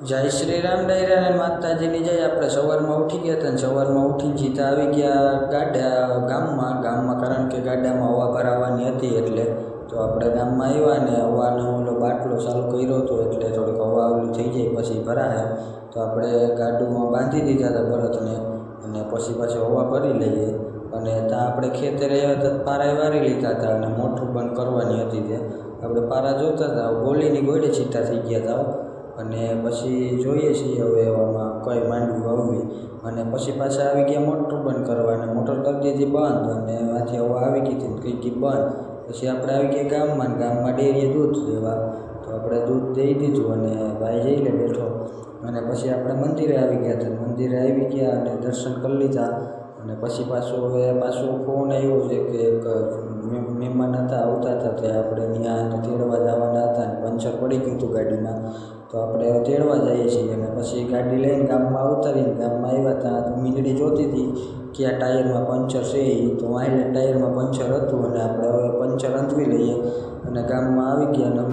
જય શ્રી રામ ડાયરા અને માતાજીની જય। આપણે સવારમાં ઉઠી ગયા હતા ને સવારમાં ઉઠીને સીધા આવી ગયા ગામમાં કારણ કે ગાડામાં હવા ભરાવાની હતી એટલે તો આપણે ગામમાં આવ્યા ને હવાનો ઓલો બાટલો ચાલુ કર્યો હતો એટલે થોડીક હવા ઓલી થઈ જાય પછી ભરાય તો આપણે ગાડુમાં બાંધી દીધા હતા બળદને અને પછી પાછું હવા ભરી લઈએ અને ત્યાં આપણે ખેતરે આવ્યા તો પારા વારી લીધા હતા અને મોટર બંધ કરવાની હતી તે આપણે પારા જોતા હતા ગોળીની ગોળે છીટા થઈ ગયા હતા અને પછી જોઈએ છીએ હવે એવામાં કઈ માંડવી વાવવી અને પછી પાછા આવી ગયા મોટર બંધ કરવા અને મોટર કરી દીધી બંધ અને આથી હવા આવી ગઈ હતી કઈ બંધ પછી આપણે આવી ગયા ગામમાં ડેરીએ દૂધ દેવા તો આપણે દૂધ દઈ દીધું અને ભાઈ જઈ લે બેઠો અને પછી આપણે મંદિરે આવી ગયા હતા મંદિરે આવી ગયા અને દર્શન કરી લીધા અને પછી પાછો ફોન આવ્યો છે કે એક મહેમાન હતા આવતા હતા તે આપણે ત્યાં તેડવા જવાના હતા અને પંચર પડી ગયું હતું ગાડીમાં તો આપણે તેડવા જઈએ છીએ અને પછી ગાડી લઈને ગામમાં ઉતારીને ગામમાં આવ્યા ત્યાં તો મીંડળી જોતી હતી કે આ ટાયરમાં પંચર છે તો વાંહે ટાયરમાં પંચર હતું અને આપણે હવે પંચર અંતવી લઈએ અને ગામમાં આવી ગયા અને